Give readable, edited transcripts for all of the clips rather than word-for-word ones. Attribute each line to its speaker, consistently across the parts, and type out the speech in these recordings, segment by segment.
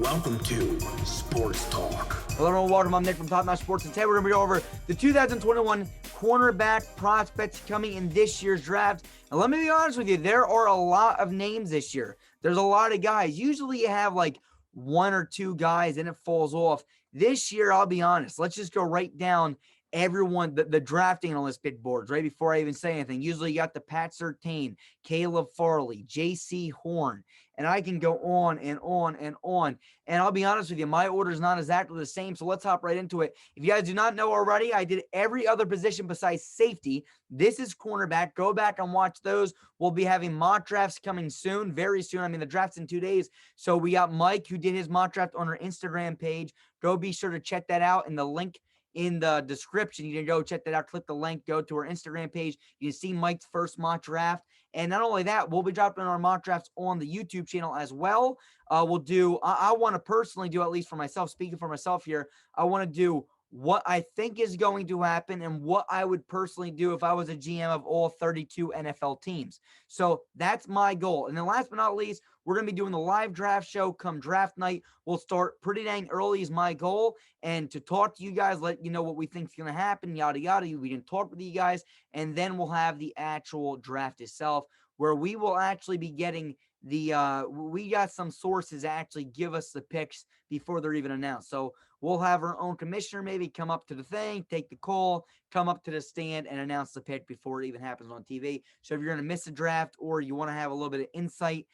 Speaker 1: Welcome to Sports Talk.
Speaker 2: Hello everyone, welcome. I'm Nick from Top Notch Sports, and today we're going to be over the 2021 cornerback prospects coming in this year's draft. And let me be honest with you, there are a lot of names this year. There's a lot of guys. Usually you have like one or two guys and it falls off. This year, I'll be honest, let's just go right down everyone, the drafting analyst pick boards, right before I even say anything. Usually you got the Pat Surtain, Kayla Farley, J.C. Horn, and I can go on and on and on. And I'll be honest with you, my order is not exactly the same, so let's hop right into it. If you guys do not know already, I did every other position besides safety. This is cornerback. Go back and watch those. We'll be having mock drafts coming soon, very soon. I mean, the draft's in 2 days. So we got Mike, who did his mock draft on our Instagram page. Go be sure to check that out in the link in the description. You can go check that out, click the link, go to our Instagram page. You can see Mike's first mock draft. And not only that, we'll be dropping our mock drafts on the YouTube channel as well. I want to personally do, at least for myself, speaking for myself here, I want to do what I think is going to happen and what I would personally do if I was a GM of all 32 NFL teams. So that's my goal. And then last but not least, we're going to be doing the live draft show come draft night. We'll start pretty dang early is my goal. And to talk to you guys, let you know what we think is going to happen, yada, yada. We can talk with you guys. And then we'll have the actual draft itself, where we will actually be getting we got some sources actually give us the picks before they're even announced. So we'll have our own commissioner maybe come up to the thing, take the call, come up to the stand and announce the pick before it even happens on TV. So if you're going to miss a draft or you want to have a little bit of insight,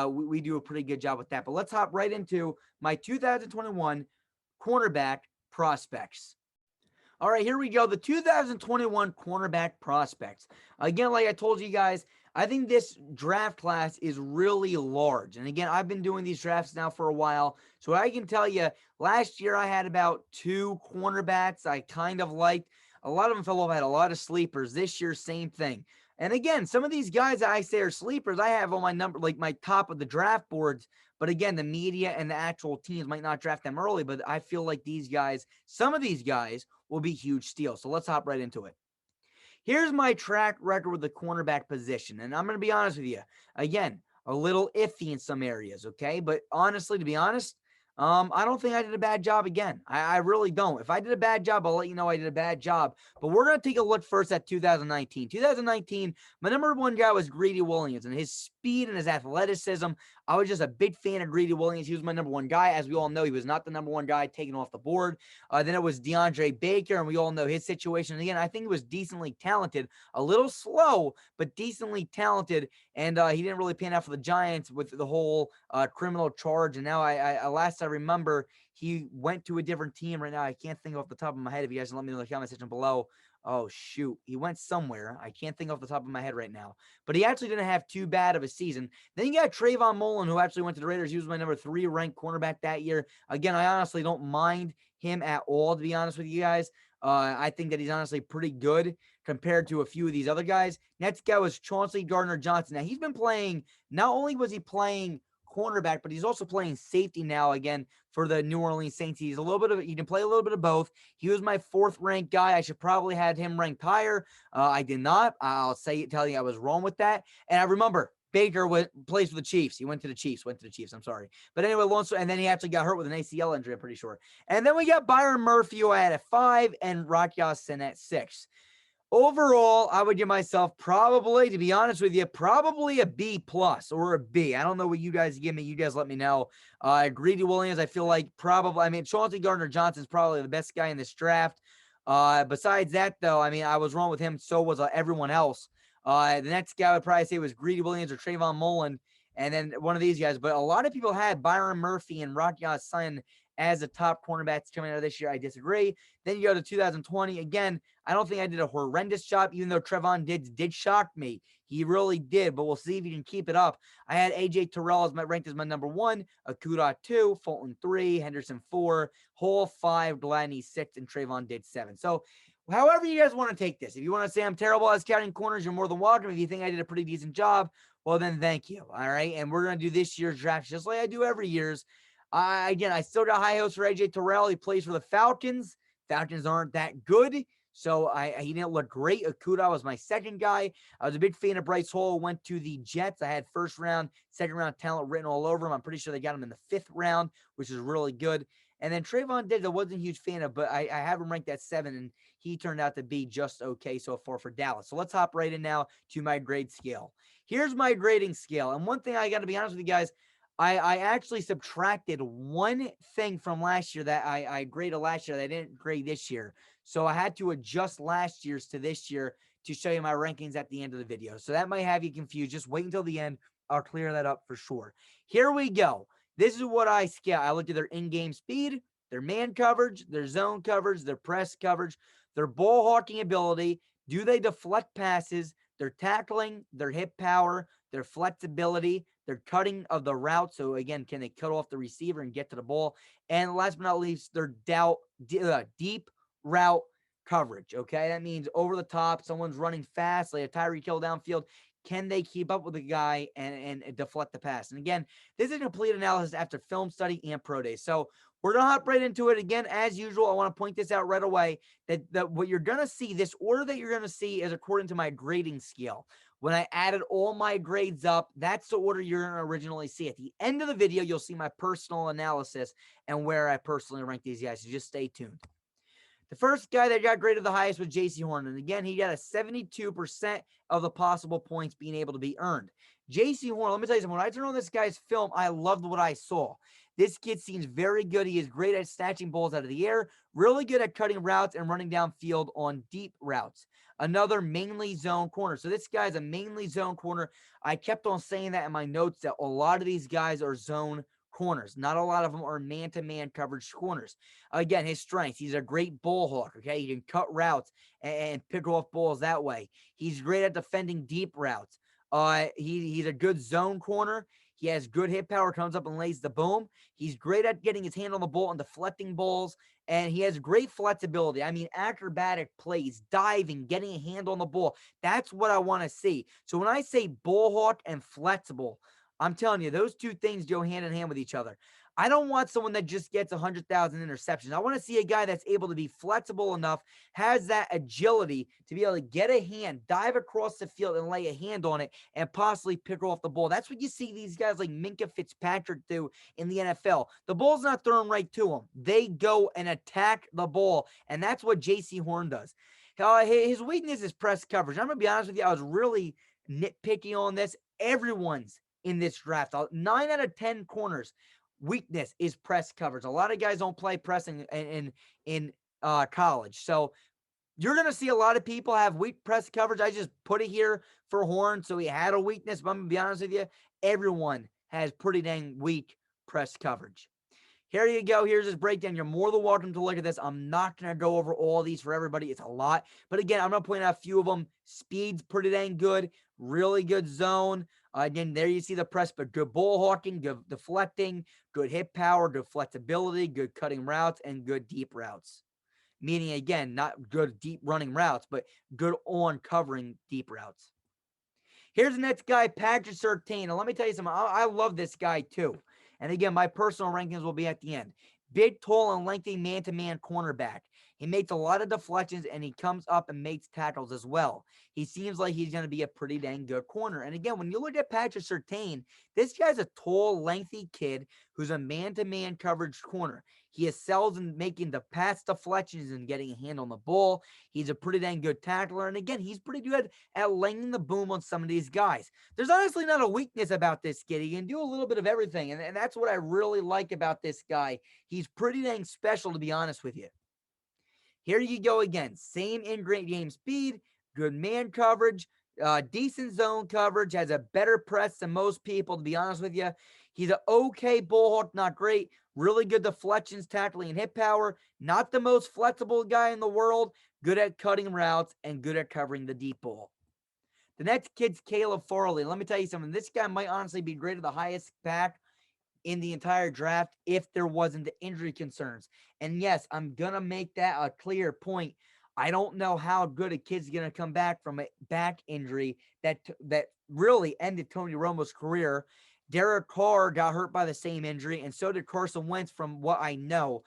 Speaker 2: we do a pretty good job with that. But let's hop right into my 2021 cornerback prospects. All right, here we go. The 2021 cornerback prospects. Again, like I told you guys, I think this draft class is really large. And again, I've been doing these drafts now for a while. So I can tell you, last year I had about 2 cornerbacks I kind of liked. A lot of them fell off. I had a lot of sleepers. This year, same thing. And again, some of these guys that I say are sleepers, I have on my number, like my top of the draft boards. But again, the media and the actual teams might not draft them early. But I feel like these guys, some of these guys will be huge steals. So let's hop right into it. Here's my track record with the cornerback position. And I'm going to be honest with you. Again, a little iffy in some areas, okay? But honestly, to be honest, I don't think I did a bad job again. I really don't. If I did a bad job, I'll let you know I did a bad job. But we're going to take a look first at 2019. 2019, my number one guy was Greedy Williams, and his speed and his athleticism. I was just a big fan of Greedy Williams. He was my number one guy. As we all know, he was not the number one guy taken off the board. Then it was Deandre Baker, and we all know his situation. And again, I think he was decently talented, a little slow, but decently talented. And he didn't really pan out for the Giants with the whole criminal charge. And now last I remember, he went to a different team right now. I can't think off the top of my head. If you guys can let me know in the comment section below. Oh, shoot. He went somewhere. I can't think off the top of my head right now. But he actually didn't have too bad of a season. Then you got Trayvon Mullen, who actually went to the Raiders. He was my number 3 ranked cornerback that year. Again, I honestly don't mind him at all, to be honest with you guys. I think that he's honestly pretty good compared to a few of these other guys. Next guy was Chauncey Gardner-Johnson. Now, he's been playing, not only was he playing cornerback, but he's also playing safety now again for the New Orleans Saints. He can play a little bit of both. He was my 4th ranked guy. I should probably have him ranked higher. I did not. I'll tell you I was wrong with that. And I remember Baker plays for the Chiefs. He went to the Chiefs. I'm sorry. But anyway, and then he actually got hurt with an ACL injury, I'm pretty sure. And then we got Byron Murphy, who I had at 5, and Rock Ya-Sin at 6. Overall, I would give myself probably, to be honest with you, probably a B+ or a B. I don't know what you guys give me. You guys let me know. Greedy Williams, I feel like Chauncey Gardner-Johnson is probably the best guy in this draft. Besides that, though, I was wrong with him. So was everyone else. The next guy I would probably say was Greedy Williams or Trayvon Mullen, and then one of these guys. But a lot of people had Byron Murphy and Rock Ya-Sin as the top cornerbacks coming out of this year. I disagree. Then you go to 2020. Again, I don't think I did a horrendous job, even though Trevon did shock me. He really did, but we'll see if he can keep it up. I had A.J. Terrell ranked as my number 1, Akuda 2, Fulton 3, Henderson 4, Hall 5, Gladney 6, and Trayvon did 7. So however you guys want to take this. If you want to say I'm terrible at scouting corners, you're more than welcome. If you think I did a pretty decent job, well, then thank you. All right, and we're going to do this year's draft just like I do every year's. Again, I still got high hopes for A.J. Terrell. He plays for the Falcons. Falcons aren't that good. So he didn't look great. Okudah was my second guy. I was a big fan of Bryce Hall. Went to the Jets. I had first round, second round talent written all over him. I'm pretty sure they got him in the 5th round, which is really good. And then Trayvon Diggs, I wasn't a huge fan of, but I have him ranked at 7, and he turned out to be just okay so far for Dallas. So let's hop right in now to my grade scale. Here's my grading scale. And one thing I got to be honest with you guys, I actually subtracted one thing from last year that I graded last year that I didn't grade this year. So I had to adjust last year's to this year to show you my rankings at the end of the video. So that might have you confused. Just wait until the end. I'll clear that up for sure. Here we go. This is what I scale. I looked at their in-game speed, their man coverage, their zone coverage, their press coverage, their ball hawking ability. Do they deflect passes? Their tackling, their hip power, their flexibility, their cutting of the route. So again, can they cut off the receiver and get to the ball? And last but not least, their deep route coverage. Okay, that means over the top, someone's running fast, like a Tyreek Hill downfield. Can they keep up with the guy and deflect the pass? And again, this is a complete analysis after film study and pro day. So we're going to hop right into it. Again, as usual, I want to point this out right away that what you're going to see, this order that you're going to see is according to my grading scale. When I added all my grades up, that's the order you're going to originally see. At the end of the video, you'll see my personal analysis and where I personally rank these guys. So just stay tuned. The first guy that got graded the highest was J.C. Horn. And again, he got a 72% of the possible points being able to be earned. J.C. Horn, let me tell you something. When I turned on this guy's film, I loved what I saw. This kid seems very good. He is great at snatching balls out of the air, really good at cutting routes and running downfield on deep routes. Another mainly zone corner. So this guy's a mainly zone corner. I kept on saying that in my notes that a lot of these guys are zone corners. Not a lot of them are man-to-man coverage corners. Again, his strengths. He's a great ball hawk, okay? He can cut routes and pick off balls that way. He's great at defending deep routes. He's a good zone corner. He has good hit power, comes up and lays the boom. He's great at getting his hand on the ball and deflecting balls, and he has great flexibility. I mean, acrobatic plays, diving, getting a hand on the ball. That's what I want to see. So when I say ball hawk and flexible, I'm telling you, those two things go hand in hand with each other. I don't want someone that just gets 100,000 interceptions. I want to see a guy that's able to be flexible enough, has that agility to be able to get a hand, dive across the field and lay a hand on it and possibly pick off the ball. That's what you see these guys like Minkah Fitzpatrick do in the NFL. The ball's not thrown right to them. They go and attack the ball, and that's what J.C. Horn does. His weakness is press coverage. I'm going to be honest with you. I was really nitpicky on this. Everyone's in this draft. 9 out of 10 corners. Weakness is press coverage. A lot of guys don't play press in college. So you're going to see a lot of people have weak press coverage. I just put it here for Horn. So he had a weakness, but I'm going to be honest with you. Everyone has pretty dang weak press coverage. Here you go. Here's his breakdown. You're more than welcome to look at this. I'm not going to go over all these for everybody. It's a lot. But again, I'm going to point out a few of them. Speed's pretty dang good. Really good zone. Again, there you see the press, but good ball hawking, good deflecting, good hit power, good flexibility, good cutting routes, and good deep routes. Meaning, again, not good deep running routes, but good on covering deep routes. Here's the next guy, Patrick Surtain. And let me tell you something. I love this guy too. And again, my personal rankings will be at the end. Big, tall, and lengthy man-to-man cornerback. He makes a lot of deflections, and he comes up and makes tackles as well. He seems like he's going to be a pretty dang good corner. And again, when you look at Patrick Surtain, this guy's a tall, lengthy kid who's a man-to-man coverage corner. He excels in making the pass deflections and getting a hand on the ball. He's a pretty dang good tackler. And again, he's pretty good at laying the boom on some of these guys. There's honestly not a weakness about this kid. He can do a little bit of everything. And that's what I really like about this guy. He's pretty dang special, to be honest with you. Here you go again. Same in-game speed, good man coverage, decent zone coverage, has a better press than most people, to be honest with you. He's an okay ball hawk, not great. Really good deflections, tackling, and hit power. Not the most flexible guy in the world. Good at cutting routes and good at covering the deep ball. The next kid's Kayla Farley. Let me tell you something. This guy might honestly be graded the highest back in the entire draft if there wasn't the injury concerns. And yes, I'm going to make that a clear point. I don't know how good a kid's going to come back from a back injury that really ended Tony Romo's career. Derek Carr got hurt by the same injury, and so did Carson Wentz from what I know.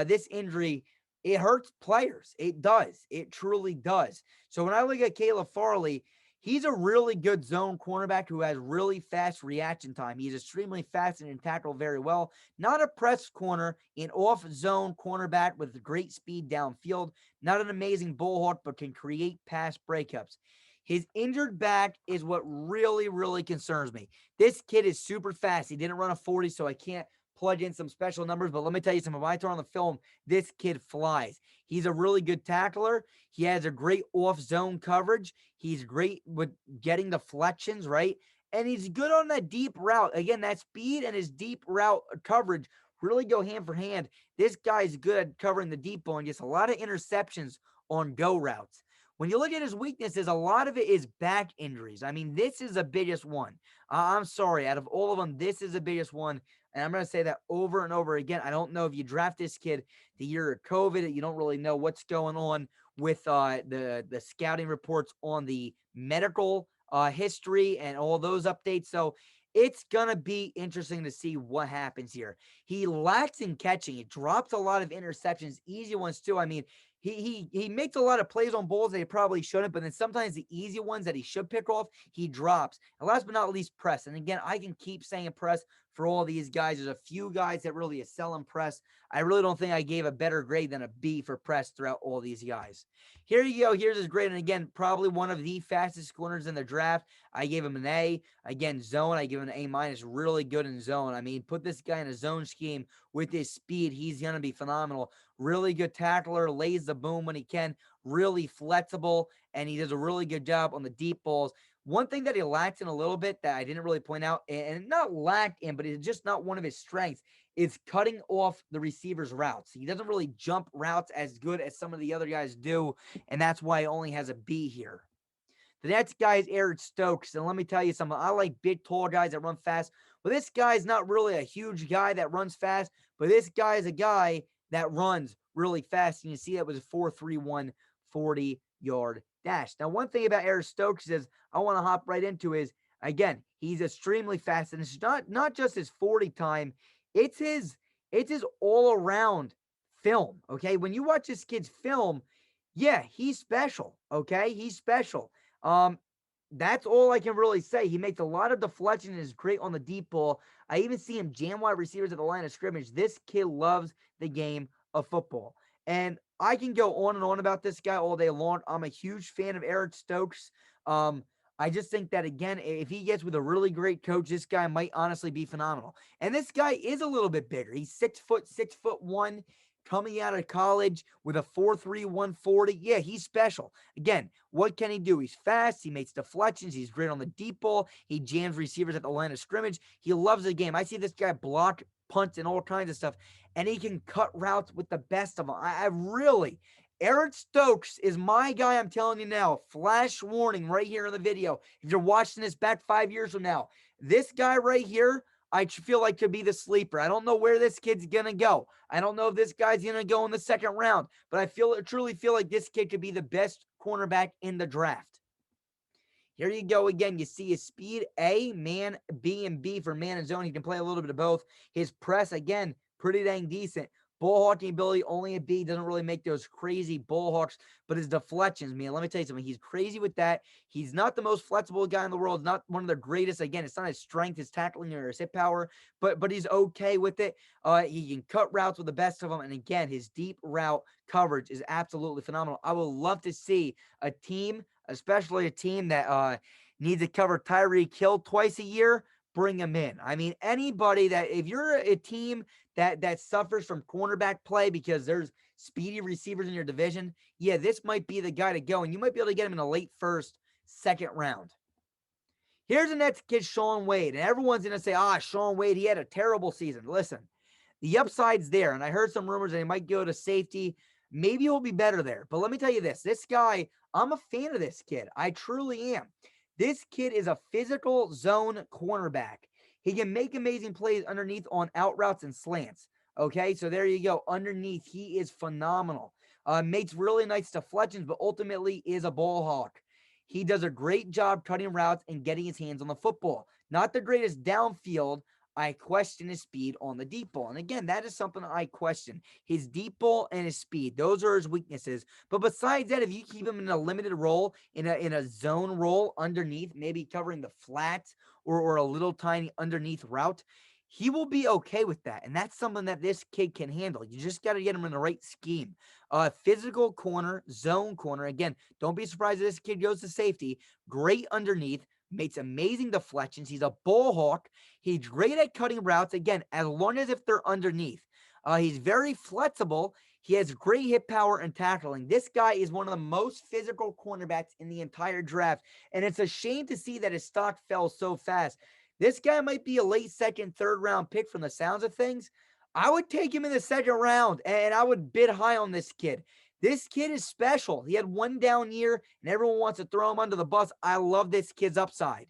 Speaker 2: This injury it hurts players. It does. It truly does. So when I look at Kayla Farley, he's a really good zone cornerback who has really fast reaction time. He's extremely fast and can tackle very well. Not a press corner, an off-zone cornerback with great speed downfield. Not an amazing bull hawk, but can create pass breakups. His injured back is what really, really concerns me. This kid is super fast. He didn't run a 40, so I can't plug in some special numbers, but let me tell you something. When I turn on the film, this kid flies. He's a really good tackler. He has a great off-zone coverage. He's great with getting deflections, right? And he's good on that deep route. Again, that speed and his deep route coverage really go hand for hand. This guy's good at covering the deep ball and gets a lot of interceptions on go routes. When you look at his weaknesses, a lot of it is back injuries. I mean, this is the biggest one. I'm sorry. Out of all of them, this is the biggest one. And I'm going to say that over and over again. I don't know if you draft this kid the year of COVID. You don't really know what's going on with the scouting reports on the medical history and all those updates. So it's going to be interesting to see what happens here. He lacks in catching. He drops a lot of interceptions, easy ones too. I mean, he makes a lot of plays on balls that he probably shouldn't, but then sometimes the easy ones that he should pick off, he drops. And last but not least, press. And again, I can keep saying press for all these guys. There's a few guys that really excel in press. I really don't think I gave a better grade than a B for press throughout all these guys. Here you go. Here's his grade. And again, probably one of the fastest corners in the draft. I gave him an A. Again, zone, I give him an A-. Really good in zone. I mean, put this guy in a zone scheme with his speed. He's going to be phenomenal. Really good tackler, lays the boom when he can, really flexible, and he does a really good job on the deep balls. One thing that he lacked in a little bit that I didn't really point out, and not lacked in, but it's just not one of his strengths, is cutting off the receiver's routes. He doesn't really jump routes as good as some of the other guys do, and that's why he only has a B here. The next guy is Eric Stokes, and let me tell you something. I like big, tall guys that run fast. Well, this guy is not really a huge guy that runs fast, but this guy is a guy that runs really fast. And you see that was a 4.31 40-yard dash. Now, one thing about Eric Stokes is I want to hop right into is, again, he's extremely fast. And it's not just his 40 time, it's his all-around film, okay? When you watch this kid's film, yeah, he's special, okay? He's special. That's all I can really say. He makes a lot of deflection and is great on the deep ball. I even see him jam wide receivers at the line of scrimmage. This kid loves the game of football. And I can go on and on about this guy all day long. I'm a huge fan of Eric Stokes. I just think that, again, if he gets with a really great coach, this guy might honestly be phenomenal. And this guy is a little bit bigger. He's 6'1", coming out of college with a 4.3 140. Yeah, he's special. Again, what can he do? He's fast. He makes deflections. He's great on the deep ball. He jams receivers at the line of scrimmage. He loves the game. I see this guy block punts and all kinds of stuff, and he can cut routes with the best of them. I really, Eric Stokes is my guy. I'm telling you now, flash warning right here in the video. If you're watching this back 5 years from now, this guy right here, I feel like could be the sleeper. I don't know where this kid's going to go. I don't know if this guy's going to go in the second round, but I truly feel like this kid could be the best cornerback in the draft. Here you go again. You see his speed, A, man, B, and B for man and zone. He can play a little bit of both. His press, again, pretty dang decent. Ball hawking ability, only a B. Doesn't really make those crazy ball hawks, but his deflections, man, let me tell you something. He's crazy with that. He's not the most flexible guy in the world. Not one of the greatest. Again, it's not his strength, his tackling, or his hit power, but he's okay with it. He can cut routes with the best of them. And again, his deep route coverage is absolutely phenomenal. I would love to see a team, especially a team that needs to cover Tyreek Hill twice a year, bring him in. I mean, anybody that, if you're a team that suffers from cornerback play because there's speedy receivers in your division, yeah, this might be the guy to go, and you might be able to get him in a late first, second round. Here's the next kid, Shaun Wade, and everyone's going to say, Shaun Wade, he had a terrible season. Listen, the upside's there, and I heard some rumors that he might go to safety. Maybe he'll be better there, but let me tell you this guy, I'm a fan of this kid. I truly am. This kid is a physical zone cornerback. He can make amazing plays underneath on out routes and slants. Okay, so there you go. Underneath, he is phenomenal. Makes really nice deflections, but ultimately is a ball hawk. He does a great job cutting routes and getting his hands on the football. Not the greatest downfield. I question his speed on the deep ball. And again, that is something I question. His deep ball and his speed, those are his weaknesses. But besides that, if you keep him in a limited role, in a zone role underneath, maybe covering the flats or a little tiny underneath route, he will be okay with that. And that's something that this kid can handle. You just got to get him in the right scheme. Physical corner, zone corner. Again, don't be surprised if this kid goes to safety. Great underneath, makes amazing deflections. He's a ball hawk. He's great at cutting routes. Again, as long as if they're underneath. He's very flexible. He has great hit power and tackling. This guy is one of the most physical cornerbacks in the entire draft. And it's a shame to see that his stock fell so fast. This guy might be a late second, third round pick from the sounds of things. I would take him in the second round, and I would bid high on this kid. This kid is special. He had one down year, and everyone wants to throw him under the bus. I love this kid's upside.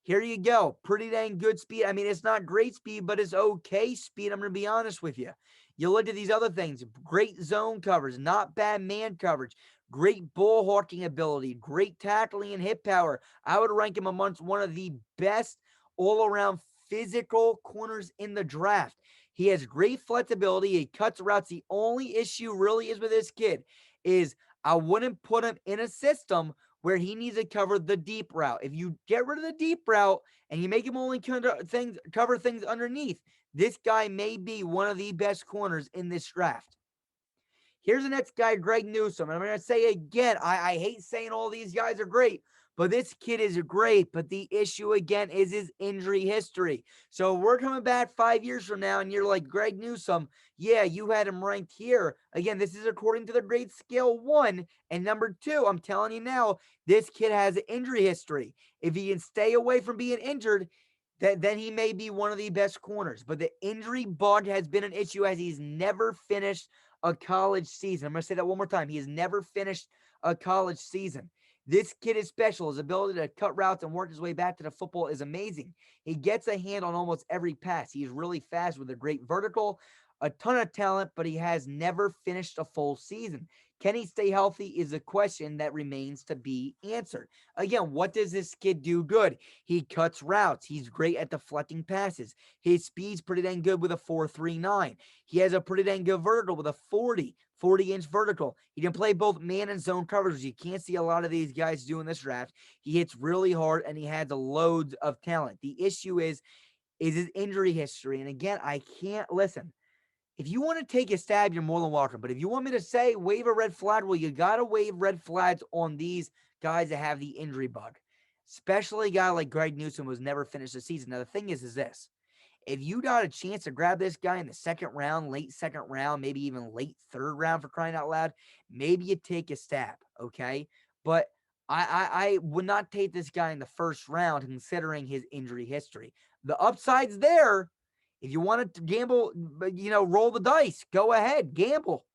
Speaker 2: Here you go. Pretty dang good speed. I mean, it's not great speed, but it's okay speed. I'm going to be honest with you. You look at these other things. Great zone coverage, not bad man coverage, great ball hawking ability, great tackling and hit power. I would rank him amongst one of the best all-around physical corners in the draft. He has great flexibility. He cuts routes. The only issue really is with this kid is I wouldn't put him in a system where he needs to cover the deep route. If you get rid of the deep route and you make him only cover things underneath, this guy may be one of the best corners in this draft. Here's the next guy, Greg Newsome. And I'm going to say again, I hate saying all these guys are great, but this kid is great. But the issue again is his injury history. So we're coming back 5 years from now, and you're like, Greg Newsome, yeah, you had him ranked here. Again, this is according to the grade scale 1. And number 2, I'm telling you now, this kid has an injury history. If he can stay away from being injured, then he may be one of the best corners. But the injury bug has been an issue as he's never finished a college season. I'm going to say that one more time. He has never finished a college season. This kid is special. His ability to cut routes and work his way back to the football is amazing. He gets a hand on almost every pass. He's really fast with a great vertical, a ton of talent, but he has never finished a full season. Can he stay healthy is a question that remains to be answered. Again, what does this kid do good? He cuts routes. He's great at deflecting passes. His speed's pretty dang good with a 4.39. He has a pretty dang good vertical with a 40-inch vertical. He can play both man and zone coverage. You can't see a lot of these guys doing this draft. He hits really hard, and he has loads of talent. The issue is his injury history. And again, I can't listen. If you want to take a stab, you're more than welcome. But if you want me to say wave a red flag, well, you got to wave red flags on these guys that have the injury bug, especially a guy like Greg Newsome who's never finished the season. Now, the thing is this. If you got a chance to grab this guy in the second round, late second round, maybe even late third round for crying out loud, maybe you take a stab, okay? But I would not take this guy in the first round considering his injury history. The upside's there. If you want to gamble, roll the dice, go ahead, gamble.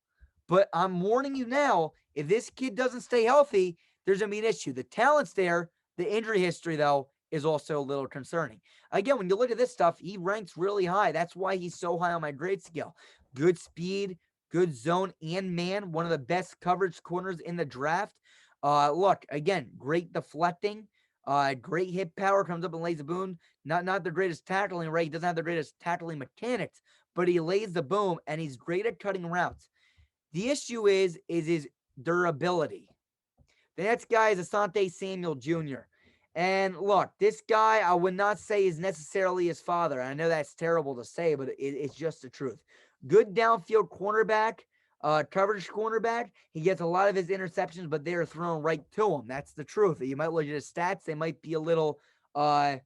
Speaker 2: But I'm warning you now, if this kid doesn't stay healthy, there's going to be an issue. The talent's there. The injury history, though, is also a little concerning. Again, when you look at this stuff, he ranks really high. That's why he's so high on my grade scale. Good speed, good zone and man, one of the best coverage corners in the draft. Look, again, great deflecting, great hit power, comes up and lays the boom. Not the greatest tackling, right? He doesn't have the greatest tackling mechanics, but he lays the boom, and he's great at cutting routes. The issue is his durability. The next guy is Asante Samuel Jr. And look, this guy I would not say is necessarily his father. I know that's terrible to say, but it's just the truth. Good downfield cornerback, coverage cornerback. He gets a lot of his interceptions, but they are thrown right to him. That's the truth. You might look at his stats. They might be a little, little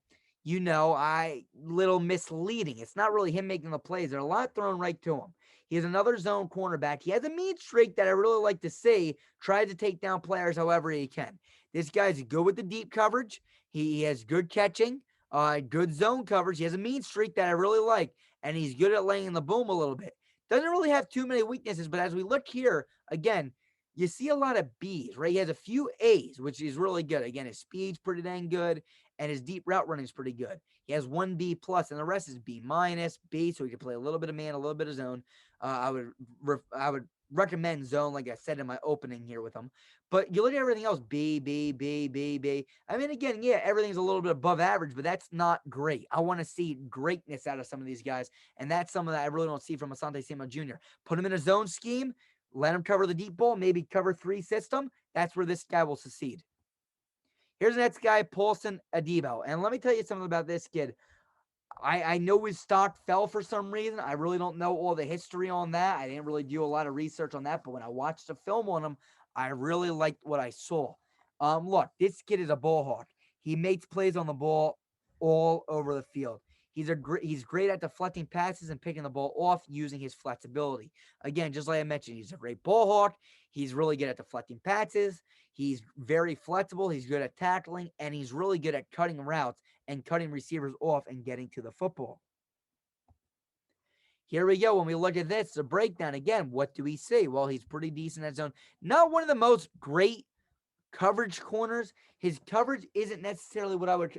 Speaker 2: misleading. It's not really him making the plays. There's a lot thrown right to him. He has another zone cornerback. He has a mean streak that I really like to see. Tries to take down players however he can. This guy's good with the deep coverage. He has good catching, good zone coverage. He has a mean streak that I really like, and he's good at laying the boom a little bit. Doesn't really have too many weaknesses, but as we look here, again, you see a lot of B's, right? He has a few A's, which is really good. Again, his speed's pretty dang good, and his deep route running is pretty good. He has one B plus, and the rest is B minus, B, so he can play a little bit of man, a little bit of zone. I would recommend zone, like I said in my opening here with him. But you look at everything else, B, B, B, B, B. I mean, again, yeah, everything's a little bit above average, but that's not great. I want to see greatness out of some of these guys, and that's something that I really don't see from Asante Samuel Jr. Put him in a zone scheme, let him cover the deep ball, maybe cover 3 system. That's where this guy will succeed. Here's the next guy, Paulson Adibo. And let me tell you something about this kid. I know his stock fell for some reason. I really don't know all the history on that. I didn't really do a lot of research on that. But when I watched the film on him, I really liked what I saw. Look, this kid is a ball hawk. He makes plays on the ball all over the field. He's great at deflecting passes and picking the ball off using his flexibility. Again, just like I mentioned, he's a great ball hawk. He's really good at deflecting passes. He's very flexible. He's good at tackling, and he's really good at cutting routes and cutting receivers off and getting to the football. Here we go. When we look at this, the breakdown again, what do we see? Well, he's pretty decent at zone. Not one of the most great coverage corners. His coverage isn't necessarily what I would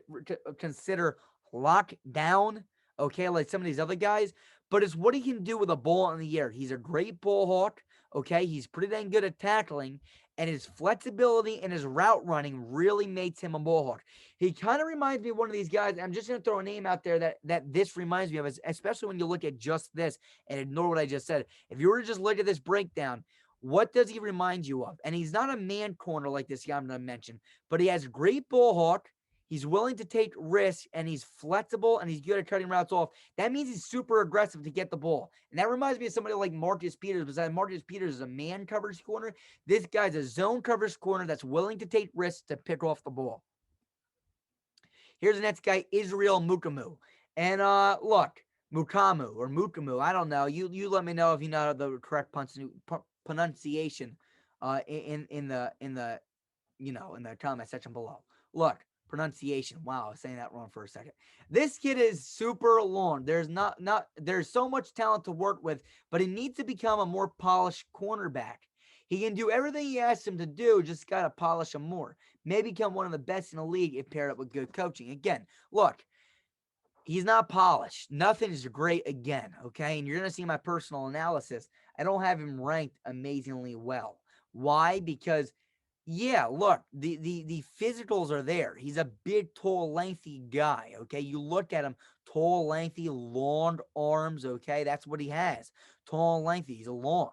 Speaker 2: consider locked down, okay, like some of these other guys, but it's what he can do with a ball in the air. He's a great ball hawk, okay? He's pretty dang good at tackling, and his flexibility and his route running really makes him a ball hawk. He kind of reminds me of one of these guys. I'm just going to throw a name out there that this reminds me of, especially when you look at just this and ignore what I just said. If you were to just look at this breakdown, what does he remind you of? And he's not a man corner like this guy I'm going to mention, but he has great ball hawk. He's willing to take risks, and he's flexible, and he's good at cutting routes off. That means he's super aggressive to get the ball. And that reminds me of somebody like Marcus Peters. Besides, Marcus Peters is a man coverage corner. This guy's a zone coverage corner that's willing to take risks to pick off the ball. Here's the next guy, Israel Mukamu. And look, Mukamu, I don't know. You let me know if you know the correct pronunciation in the comment section below. Look, pronunciation. Wow, I was saying that wrong for a second. This kid is super long. There's so much talent to work with, but he needs to become a more polished cornerback. He can do everything he asks him to do, just got to polish him more. Maybe become one of the best in the league if paired up with good coaching. Again, look, he's not polished. Nothing is great again, okay? And you're going to see my personal analysis. I don't have him ranked amazingly well. Why? Because, yeah, look, the physicals are there. He's a big, tall, lengthy guy, okay? You look at him, tall, lengthy, long arms, okay? That's what he has. Tall, lengthy. He's long.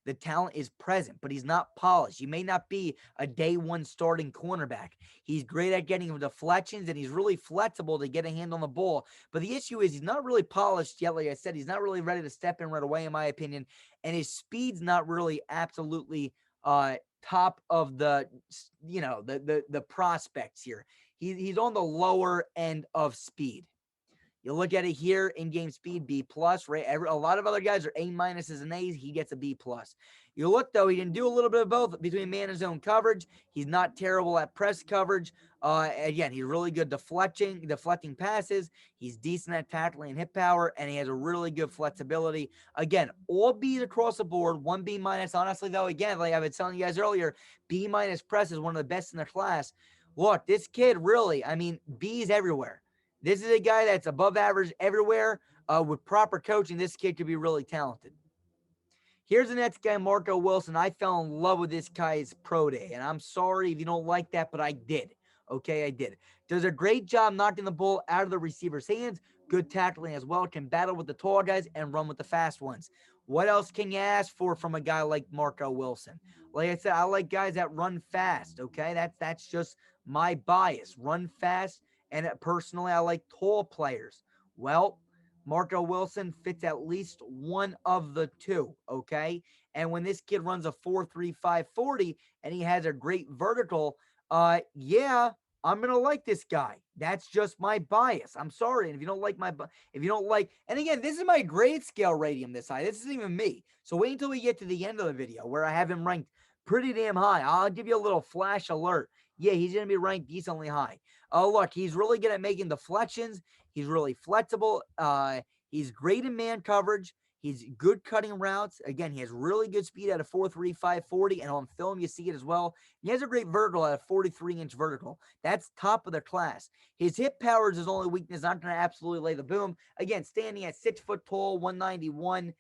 Speaker 2: The talent is present, but he's not polished. He may not be a day one starting cornerback. He's great at getting deflections, and he's really flexible to get a hand on the ball. But the issue is he's not really polished yet. Like I said, he's not really ready to step in right away, in my opinion. And his speed's not really absolutely top of the prospects here. He's on the lower end of speed. You look at it here, in-game speed, B+. Right? A lot of other guys are A- and A's. He gets a B+. You look, though, he can do a little bit of both between man and zone coverage. He's not terrible at press coverage. Again, he's really good deflecting passes. He's decent at tackling and hip power, and he has a really good flexibility. Again, all B's across the board, 1 B-. Honestly, though, again, like I've been telling you guys earlier, B- press is one of the best in the class. Look, this kid really, B's everywhere. This is a guy that's above average everywhere. With proper coaching, this kid could be really talented. Here's the next guy, Marco Wilson. I fell in love with this guy's pro day, and I'm sorry if you don't like that, but I did. Okay, I did. Does a great job knocking the ball out of the receiver's hands. Good tackling as well. Can battle with the tall guys and run with the fast ones. What else can you ask for from a guy like Marco Wilson? Like I said, I like guys that run fast, okay? That's just my bias. Run fast. And personally, I like tall players. Well, Marco Wilson fits at least one of the two, okay? And when this kid runs a 4.35 40 and he has a great vertical, yeah, I'm going to like this guy. That's just my bias. I'm sorry. And if you don't like, and again, this is my grade scale rating this high. This isn't even me. So wait until we get to the end of the video where I have him ranked pretty damn high. I'll give you a little flash alert. Yeah, he's going to be ranked decently high. Oh, look, he's really good at making deflections. He's really flexible. He's great in man coverage. He's good cutting routes. Again, he has really good speed at a 4.35 40, and on film, you see it as well. He has a great vertical at a 43-inch vertical. That's top of the class. His hip power is his only weakness. Not going to absolutely lay the boom. Again, standing at 6 foot tall, 191.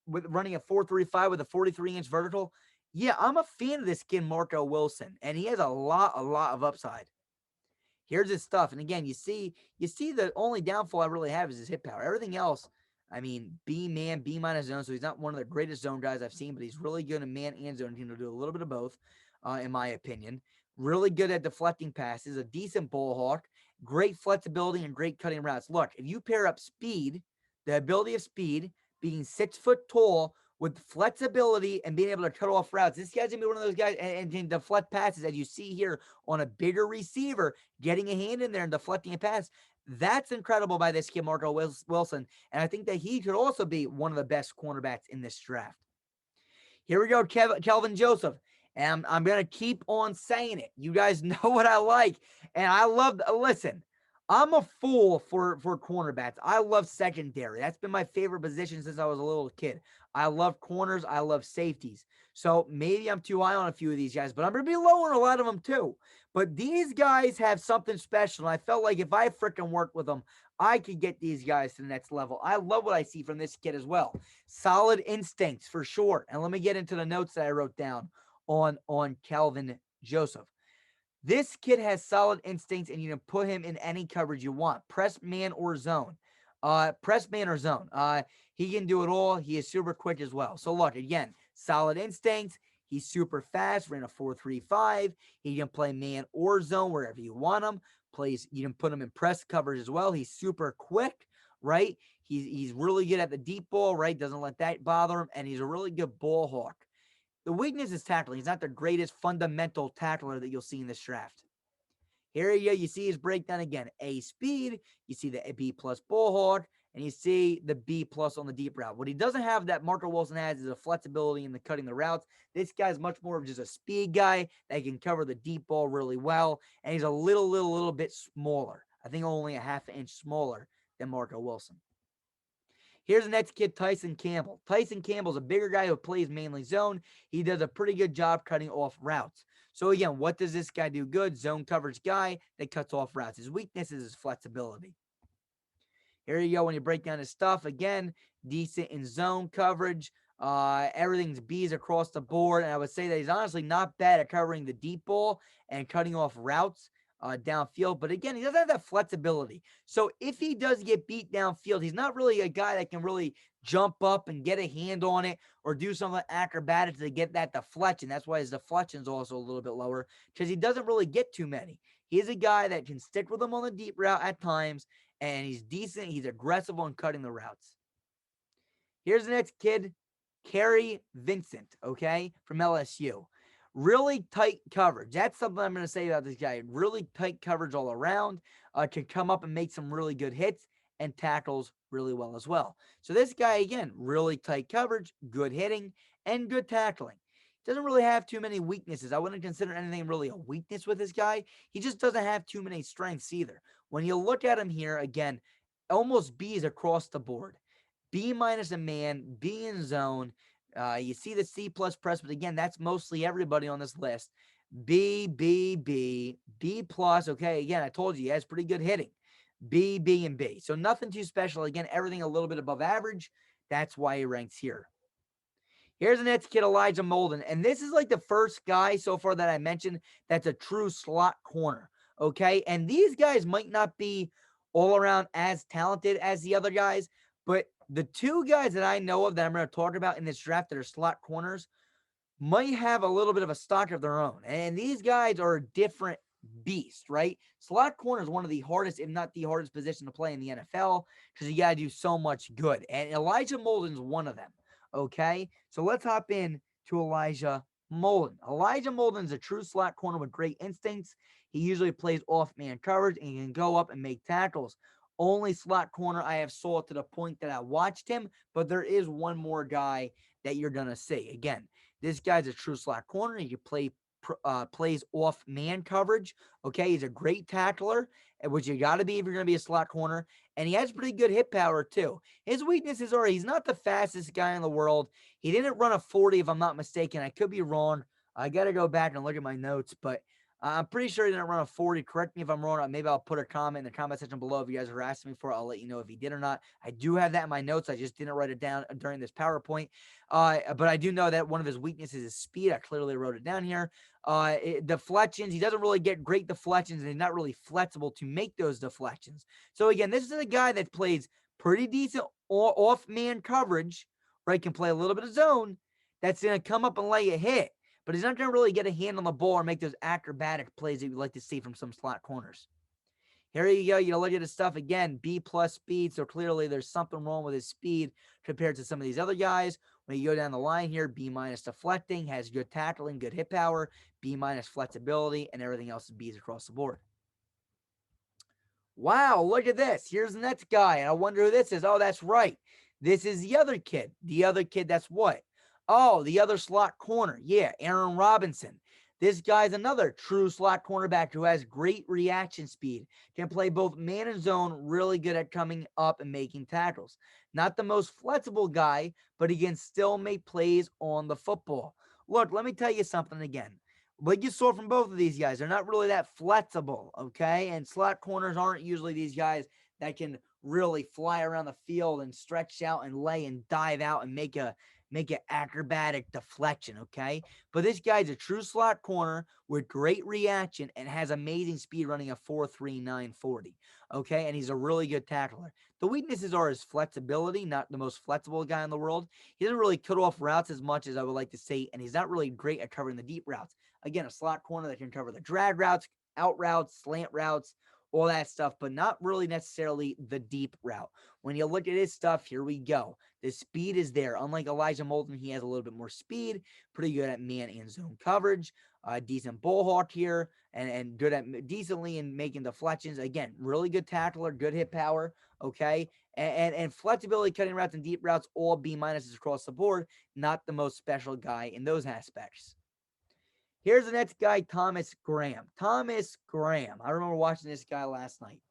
Speaker 2: with running a 4.35 with a 43-inch vertical. Yeah, I'm a fan of this kid, Marco Wilson, and he has a lot of upside. Here's his stuff. And again, you see the only downfall I really have is his hit power. Everything else, I mean, B-man, B-minus zone. So he's not one of the greatest zone guys I've seen, but he's really good in man and zone. He'll do a little bit of both, in my opinion. Really good at deflecting passes, a decent ball hawk, great flexibility, and great cutting routes. Look, if you pair up speed, the ability of speed, being 6 foot tall, with flexibility and being able to cut off routes, this guy's gonna be one of those guys and can deflect passes, as you see here on a bigger receiver, getting a hand in there and deflecting a pass. That's incredible by this kid, Marco Wilson. And I think that he could also be one of the best cornerbacks in this draft. Here we go, Kelvin Joseph. And I'm going to keep on saying it. You guys know what I like. And I love, listen, I'm a fool for cornerbacks. I love secondary. That's been my favorite position since I was a little kid. I love corners. I love safeties. So maybe I'm too high on a few of these guys, but I'm going to be low on a lot of them too. But these guys have something special. And I felt like if I freaking worked with them, I could get these guys to the next level. I love what I see from this kid as well. Solid instincts for sure. And let me get into the notes that I wrote down on Kelvin Joseph. This kid has solid instincts, and you can put him in any coverage you want. Press man or zone. Press man or zone. He can do it all. He is super quick as well. So look, again, solid instincts. He's super fast, ran a 4.35. He can play man or zone wherever you want him. You can put him in press coverage as well. He's super quick, right? He's really good at the deep ball, right? Doesn't let that bother him, and he's a really good ball hawk. The weakness is tackling. He's not the greatest fundamental tackler that you'll see in this draft. Here you see his breakdown again. A speed, you see the B plus ball hawk, and you see the B plus on the deep route. What he doesn't have that Marco Wilson has is a flexibility in the cutting the routes. This guy's much more of just a speed guy that can cover the deep ball really well, and he's a little bit smaller. I think only a half an inch smaller than Marco Wilson. Here's the next kid, Tyson Campbell. Tyson Campbell's a bigger guy who plays mainly zone. He does a pretty good job cutting off routes. So again, what does this guy do good? Zone coverage guy that cuts off routes. His weakness is his flexibility. Here you go when you break down his stuff. Again, decent in zone coverage. Everything's B's across the board. And I would say that he's honestly not bad at covering the deep ball and cutting off routes downfield. But again, he doesn't have that flexibility. So if he does get beat downfield, he's not really a guy that can really jump up and get a hand on it or do something acrobatic to get that deflection. That's why his deflection is also a little bit lower, because he doesn't really get too many. He's a guy that can stick with him on the deep route at times, and he's decent. He's aggressive on cutting the routes. Here's the next kid, Carrie Vincent, okay, from LSU. Really tight coverage. That's something I'm going to say about this guy. Really tight coverage all around. Can come up and make some really good hits and tackles really well as well. So this guy, again, really tight coverage, good hitting, and good tackling. Doesn't really have too many weaknesses. I wouldn't consider anything really a weakness with this guy. He just doesn't have too many strengths either. When you look at him here, again, almost B's across the board. B minus a man, B in zone. You see the C plus press, but again, that's mostly everybody on this list. B, B, B, B plus. Okay, again, I told you he has pretty good hitting. B, B, and B. So nothing too special. Again, everything a little bit above average. That's why he ranks here. Here's the next kid, Elijah Molden. And this is like the first guy so far that I mentioned that's a true slot corner. Okay, and these guys might not be all around as talented as the other guys, but the two guys that I know of that I'm going to talk about in this draft that are slot corners might have a little bit of a stock of their own. And these guys are a different beast, right? Slot corner is one of the hardest, if not the hardest position to play in the NFL, because you got to do so much good. And Elijah Molden's one of them, okay? So let's hop in to Elijah Molden. Elijah Molden's a true slot corner with great instincts. He usually plays off-man coverage and he can go up and make tackles. Only slot corner I have saw to the point that I watched him, but there is one more guy that you're going to see. Again, this guy's a true slot corner. He can plays off man coverage. Okay, he's a great tackler, which you got to be if you're going to be a slot corner, and he has pretty good hit power too. His weaknesses are he's not the fastest guy in the world. He didn't run a 40 if I'm not mistaken. I could be wrong. I got to go back and look at my notes, but I'm pretty sure he didn't run a 40. Correct me if I'm wrong. Maybe I'll put a comment in the comment section below if you guys are asking me for it. I'll let you know if he did or not. I do have that in my notes. I just didn't write it down during this PowerPoint. But I do know that one of his weaknesses is speed. I clearly wrote it down here. Deflections. He doesn't really get great deflections, and he's not really flexible to make those deflections. So again, this is a guy that plays pretty decent off-man coverage, right? Can play a little bit of zone. That's going to come up and lay a hit. But he's not going to really get a hand on the ball or make those acrobatic plays that you'd like to see from some slot corners. Here you go. You look at his stuff again, B+ speed. So clearly there's something wrong with his speed compared to some of these other guys. When you go down the line here, B- deflecting, has good tackling, good hit power, B- flexibility, and everything else is B's across the board. Wow, look at this. Here's the next guy, and I wonder who this is. Oh, that's right. This is the other kid. The other kid, that's what? Oh, the other slot corner. Yeah, Aaron Robinson. This guy's another true slot cornerback who has great reaction speed, can play both man and zone, really good at coming up and making tackles. Not the most flexible guy, but he can still make plays on the football. Look, let me tell you something again. Like you saw from both of these guys, they're not really that flexible, okay? And slot corners aren't usually these guys that can really fly around the field and stretch out and lay and dive out and make an acrobatic deflection, okay? But this guy's a true slot corner with great reaction and has amazing speed, running a 4.39 40, okay? And he's a really good tackler. The weaknesses are his flexibility, not the most flexible guy in the world. He doesn't really cut off routes as much as I would like to say, and he's not really great at covering the deep routes. Again, a slot corner that can cover the drag routes, out routes, slant routes, all that stuff, but not really necessarily the deep route. When you look at his stuff, here we go. The speed is there. Unlike Elijah Molden, he has a little bit more speed, pretty good at man and zone coverage, decent ball hawk here, and good at decently in making deflections. Again, really good tackler, good hit power, okay? And flexibility, cutting routes, and deep routes, all B- across the board. Not the most special guy in those aspects. Here's the next guy, Thomas Graham. Thomas Graham. I remember watching this guy last night.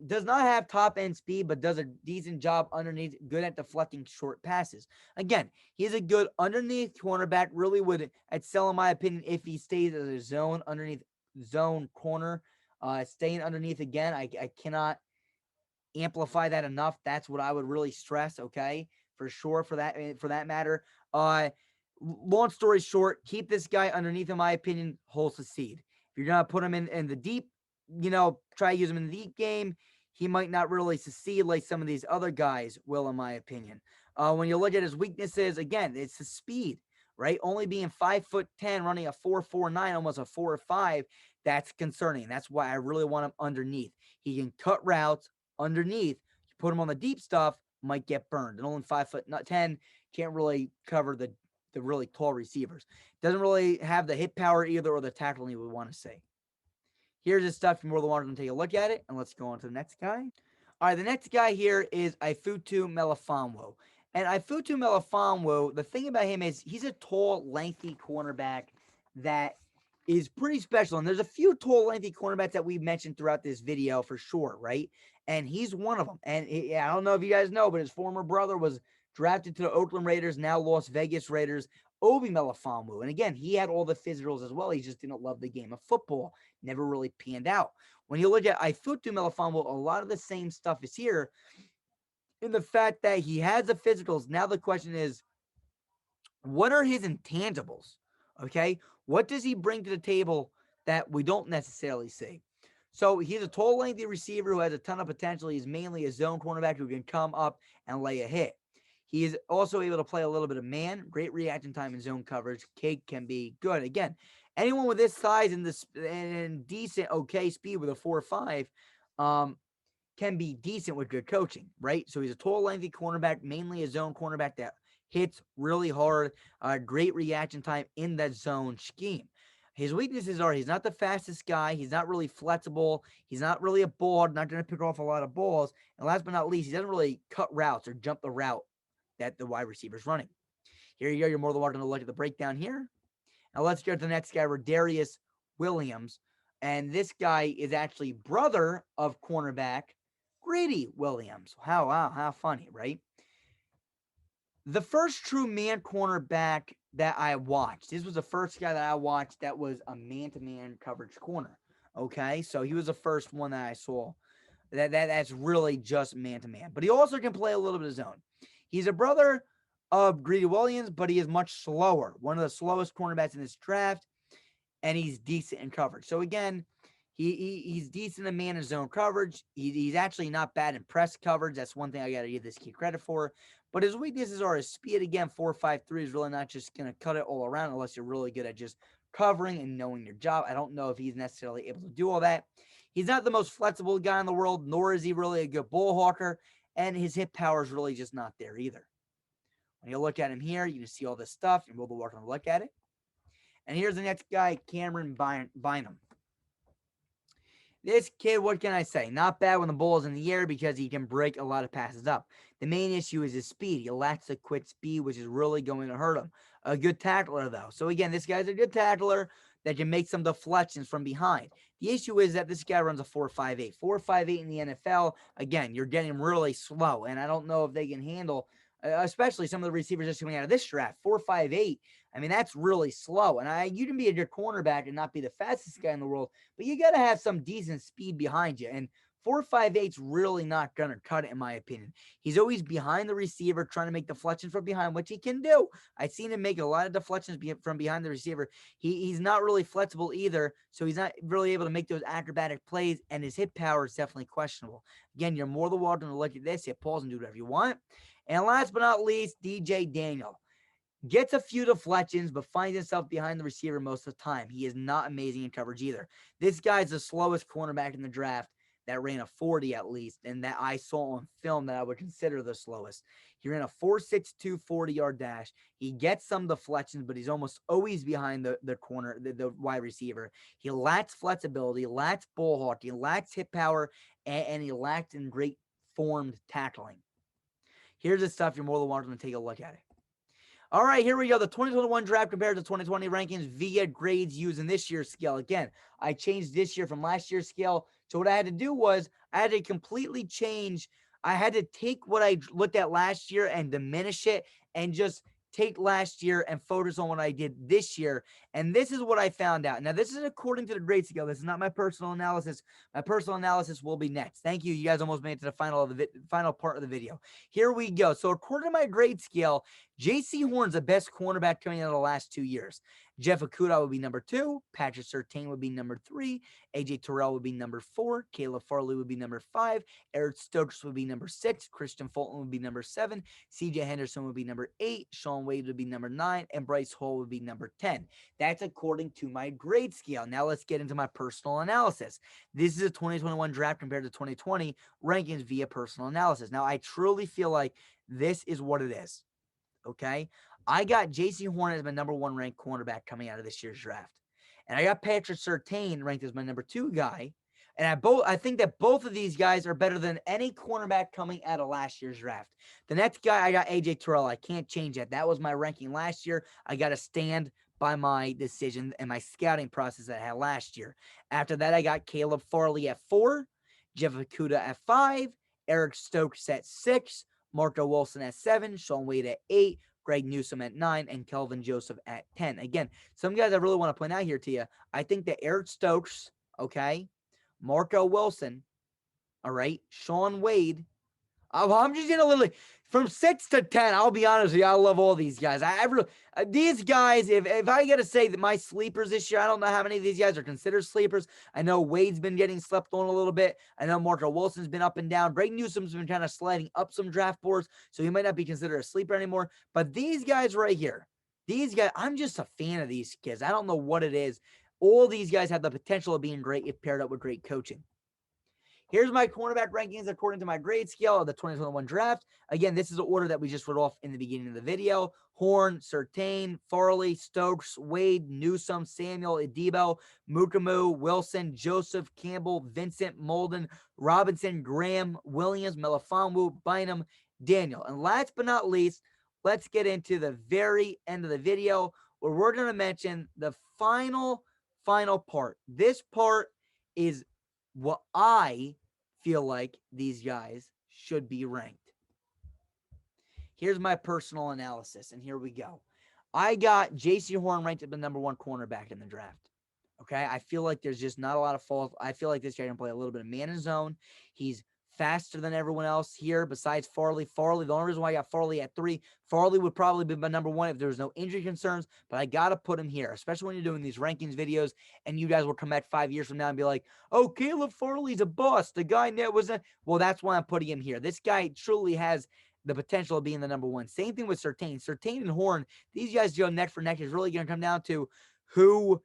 Speaker 2: Does not have top end speed, but does a decent job underneath, good at deflecting short passes. Again, he's a good underneath cornerback, really would excel in my opinion if he stays as a zone underneath zone corner. Staying underneath again, I cannot amplify that enough. That's what I would really stress, okay? For sure, for that matter. Long story short, keep this guy underneath, in my opinion, he'll succeed. If you're going to put him in the deep, try to use him in the deep game, he might not really succeed like some of these other guys will, in my opinion. When you look at his weaknesses, again, it's the speed, right? Only being 5'10", running a 4.49, almost a 4.5, that's concerning. That's why I really want him underneath. He can cut routes underneath. You put him on the deep stuff, might get burned. And only 5'10", can't really cover the really tall receivers. Doesn't really have the hit power either, or the tackling you would want to say. Here's his stuff. You're more than welcome to take a look at it. And let's go on to the next guy. All right, the next guy here is Aifutu Melafonwo. And Aifutu Melafonwo, the thing about him is he's a tall, lengthy cornerback that is pretty special. And there's a few tall, lengthy cornerbacks that we've mentioned throughout this video for sure, right? And he's one of them. And I don't know if you guys know, but his former brother was drafted to the Oakland Raiders, now Las Vegas Raiders, Obi Melifonwu. And again, he had all the physicals as well. He just didn't love the game of football. Never really panned out. When you look at Aifutu Melafonwo, a lot of the same stuff is here in the fact that he has the physicals. Now the question is, what are his intangibles? Okay, what does he bring to the table that we don't necessarily see? So he's a tall, lengthy receiver who has a ton of potential. He's mainly a zone cornerback who can come up and lay a hit. He is also able to play a little bit of man, great reaction time and zone coverage. Cake can be good. Again, anyone with this size and this and decent, okay speed with a 4.5 can be decent with good coaching, right? So he's a tall, lengthy cornerback, mainly a zone cornerback that hits really hard, great reaction time in that zone scheme. His weaknesses are he's not the fastest guy. He's not really flexible. He's not really a ball, not going to pick off a lot of balls. And last but not least, he doesn't really cut routes or jump the route that the wide receiver's running. Here you go. You're more than welcome to look at the breakdown here. Now let's get to the next guy, Radarius Williams. And this guy is actually brother of cornerback Grady Williams. How funny, right? The first true man cornerback that I watched. This was the first guy that I watched that was a man-to-man coverage corner. Okay, so he was the first one that I saw that's really just man-to-man. But he also can play a little bit of zone. He's a brother of Greedy Williams, but he is much slower. One of the slowest cornerbacks in this draft, and he's decent in coverage. So again, he's decent in man and zone coverage. He's actually not bad in press coverage. That's one thing I got to give this kid credit for. But his weaknesses are his speed. Again, 4.53 is really not just going to cut it all around unless you're really good at just covering and knowing your job. I don't know if he's necessarily able to do all that. He's not the most flexible guy in the world, nor is he really a good ball hawker, and his hit power is really just not there either. When you look at him here, you can see all this stuff. You're able to work on a look at it. And here's the next guy, Cameron Bynum. This kid, what can I say? Not bad when the ball is in the air because he can break a lot of passes up. The main issue is his speed. He lacks the quick speed, which is really going to hurt him. A good tackler, though. So, again, this guy's a good tackler that can make some deflections from behind. The issue is that this guy runs a 4.58. 4.58 in the NFL, again, you're getting really slow, and I don't know if they can handle, especially some of the receivers just coming out of this draft. 4.58, I mean, that's really slow. And you can be a good cornerback and not be the fastest guy in the world, but you got to have some decent speed behind you. And 4.58's really not going to cut it, in my opinion. He's always behind the receiver, trying to make deflections from behind, which he can do. I've seen him make a lot of deflections from behind the receiver. He's not really flexible either, so he's not really able to make those acrobatic plays, and his hit power is definitely questionable. Again, you're more than welcome to look at this, hit pause, and do whatever you want. And last but not least, DJ Daniel. Gets a few deflections, but finds himself behind the receiver most of the time. He is not amazing in coverage either. This guy's the slowest cornerback in the draft that ran a 40 at least, and that I saw on film that I would consider the slowest. He ran a 4.62 40-yard dash. He gets some deflections, but he's almost always behind the corner, the wide receiver. He lacks flexibility, lacks ball hawking, lacks hit power, and he lacks in great formed tackling. Here's the stuff you're more than welcome to take a look at it. All right, here we go. The 2021 draft compared to 2020 rankings via grades using this year's scale. Again, I changed this year from last year's scale. So what I had to do was I had to completely change. I had to take what I looked at last year and diminish it and just take last year and focus on what I did this year. And this is what I found out. Now, this is according to the grade scale. This is not my personal analysis. My personal analysis will be next. Thank you. You guys almost made it to the final part of the video. Here we go. So according to my grade scale, J.C. Horn's the best cornerback coming out of the last 2 years. Jeff Okudah would be number 2. Patrick Surtain would be number 3. A.J. Terrell would be number 4. Kayla Farley would be number 5. Eric Stokes would be number 6. Christian Fulton would be number 7. C.J. Henderson would be number 8. Shaun Wade would be number 9. And Bryce Hall would be number 10. That's according to my grade scale. Now let's get into my personal analysis. This is a 2021 draft compared to 2020 rankings via personal analysis. Now, I truly feel like this is what it is. Okay, I got J.C. Horn as my number 1 ranked cornerback coming out of this year's draft. And I got Patrick Surtain ranked as my number 2 guy. And I think that both of these guys are better than any cornerback coming out of last year's draft. The next guy, I got A.J. Terrell. I can't change that. That was my ranking last year. I got to stand by my decision and my scouting process that I had last year. After that, I got Caleb Farley at 4, Jeff Okudah at 5, Eric Stokes at 6, Marco Wilson at 7, Shaun Wade at 8, Greg Newsome at 9, and Kelvin Joseph at 10. Again, some guys I really want to point out here to you. I think that Eric Stokes, okay, Marco Wilson, all right, Shaun Wade. I'm just going to literally, from 6 to 10, I'll be honest with you, I love all these guys. I really, these guys, if I got to say that my sleepers this year, I don't know how many of these guys are considered sleepers. I know Wade's been getting slept on a little bit. I know Marco Wilson's been up and down. Greg Newsome's been kind of sliding up some draft boards, so he might not be considered a sleeper anymore. But these guys right here, these guys, I'm just a fan of these kids. I don't know what it is. All these guys have the potential of being great if paired up with great coaching. Here's my cornerback rankings according to my grade scale of the 2021 draft. Again, this is the order that we just read off in the beginning of the video. Horn, Surtain, Farley, Stokes, Wade, Newsome, Samuel, Adibo, Mukamu, Wilson, Joseph, Campbell, Vincent, Molden, Robinson, Graham, Williams, Melafonwo, Bynum, Daniel. And last but not least, let's get into the very end of the video where we're going to mention the final part. This part is what I feel like these guys should be ranked. Here's my personal analysis, and here we go. I got J.C. Horn ranked at the number 1 cornerback in the draft. Okay, I feel like there's just not a lot of fault. I feel like this guy can play a little bit of man in zone. He's faster than everyone else here besides Farley. Farley, the only reason why I got Farley at 3, Farley would probably be my number 1 if there was no injury concerns, but I got to put him here, especially when you're doing these rankings videos and you guys will come back 5 years from now and be like, oh, Kayla Farley's a bust. The guy that was a, well, that's why I'm putting him here. This guy truly has the potential of being the number 1. Same thing with Surtain. Surtain and Horn, these guys go neck for neck. Is really going to come down to who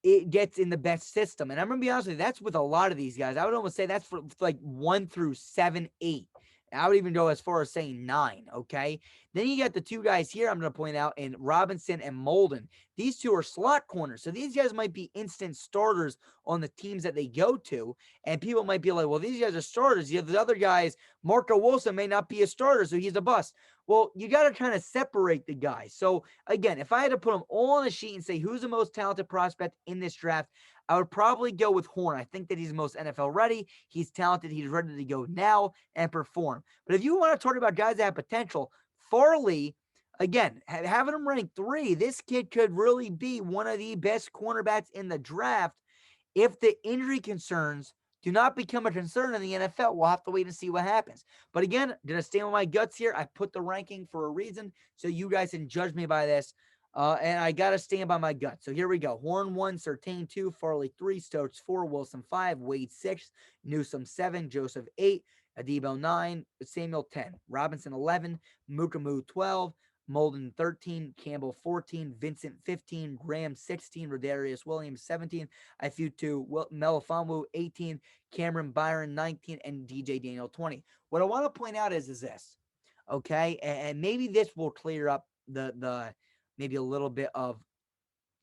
Speaker 2: it gets in the best system. And I'm going to be honest with you, that's with a lot of these guys. I would almost say that's for like 1 through 7, 8. I would even go as far as saying 9, okay? Then you got the 2 guys here I'm going to point out in Robinson and Molden. These 2 are slot corners. So these guys might be instant starters on the teams that they go to. And people might be like, well, these guys are starters. You have the other guys, Marco Wilson may not be a starter, so he's a bust. Well, you got to kind of separate the guys. So again, if I had to put them all on a sheet and say who's the most talented prospect in this draft, I would probably go with Horn. I think that he's the most NFL ready. He's talented. He's ready to go now and perform. But if you want to talk about guys that have potential, Farley, again, having him ranked 3, this kid could really be one of the best cornerbacks in the draft if the injury concerns do not become a concern in the NFL. We'll have to wait and see what happens. But again, did I stand with my guts here? I put the ranking for a reason, so you guys can judge me by this. And I got to stand by my gut. So here we go. Horn 1, Surtain 2, Farley 3, Stokes 4, Wilson 5, Wade 6, Newsome 7, Joseph 8, Adibo 9, Samuel 10, Robinson 11, Mukamu 12, Molden 13, Campbell 14, Vincent 15, Graham 16, Radarius Williams 17, Aifutu Melafonwo 18, Cameron Byron 19, and DJ Daniel 20. What I want to point out is this, okay? And maybe this will clear up the maybe a little bit of,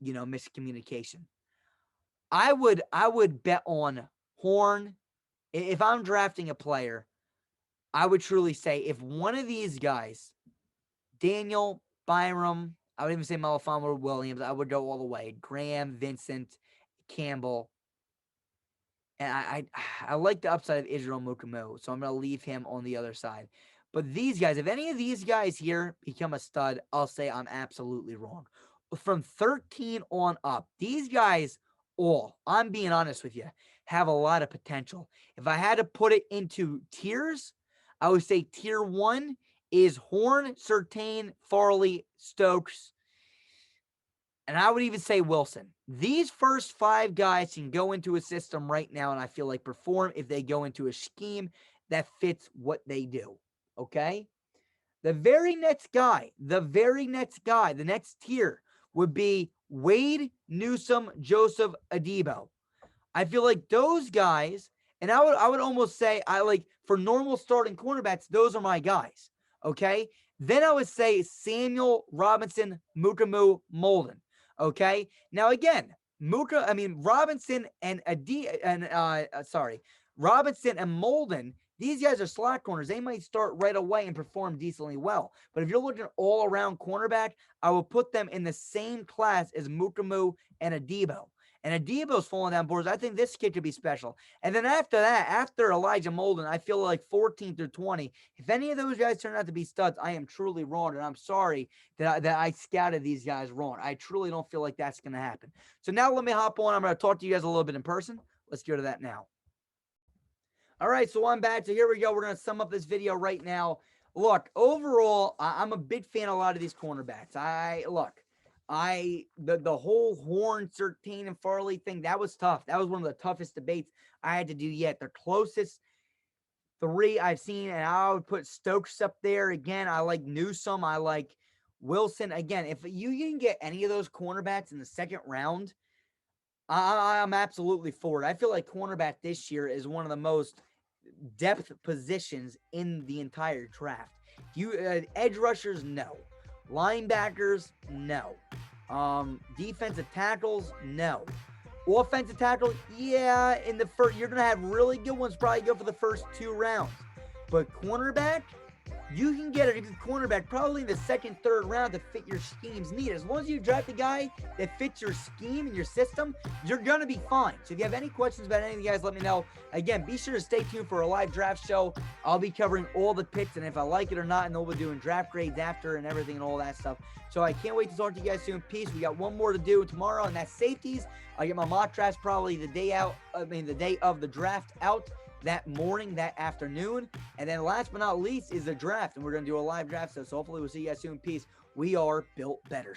Speaker 2: miscommunication. I would bet on Horn. If I'm drafting a player, I would truly say if one of these guys, Daniel, Byram, I would even say Melafonwo or Williams, I would go all the way. Graham, Vincent, Campbell. And I like the upside of Israel Mukamu, so I'm going to leave him on the other side. But these guys, if any of these guys here become a stud, I'll say I'm absolutely wrong. From 13 on up, these guys all, I'm being honest with you, have a lot of potential. If I had to put it into tiers, I would say tier 1 is Horn, Surtain, Farley, Stokes, and I would even say Wilson. These first 5 guys can go into a system right now and I feel like perform if they go into a scheme that fits what they do. Okay? The very next guy, the next tier would be Wade, Newsome, Joseph, Adibo. I feel like those guys, and I would almost say for normal starting cornerbacks, those are my guys. Okay? Then I would say Samuel, Robinson, Mukamu, Molden. Okay? Now again, Robinson and Robinson and Molden, these guys are slot corners. They might start right away and perform decently well. But if you're looking all around cornerback, I will put them in the same class as Mukamu and Adibo. And Adibo's falling down boards. I think this kid could be special. And then after that, after Elijah Molden, I feel like 14 through 20. If any of those guys turn out to be studs, I am truly wrong. And I'm sorry that I scouted these guys wrong. I truly don't feel like that's going to happen. So now let me hop on. I'm going to talk to you guys a little bit in person. Let's go to that now. All right, so I'm back. So here we go. We're going to sum up this video right now. Look, overall, I'm a big fan of a lot of these cornerbacks. The whole Horn, Surtain, and Farley thing, that was tough. That was one of the toughest debates I had to do yet. The closest 3 I've seen, and I would put Stokes up there. Again, I like Newsome. I like Wilson. Again, if you can get any of those cornerbacks in the second round, I'm absolutely for it. I feel like cornerback this year is one of the most depth positions in the entire draft. Edge rushers, no. Linebackers, no. Defensive tackles, no. Offensive tackle, yeah, in the first, you're going to have really good ones probably go for the first 2 rounds. But cornerback, you can get a good cornerback probably in the second, third round to fit your scheme's need. As long as you draft a guy that fits your scheme and your system, you're going to be fine. So if you have any questions about any of you guys, let me know. Again, be sure to stay tuned for a live draft show. I'll be covering all the picks and if I like it or not, and then we'll be doing draft grades after and everything and all that stuff. So I can't wait to talk to you guys soon. Peace. We got one more to do tomorrow, and that's safeties. I get my mock drafts probably the day of the draft out that morning, that afternoon. And then last but not least is the draft, and we're going to do a live draft. So hopefully we'll see you guys soon. Peace. We are built better.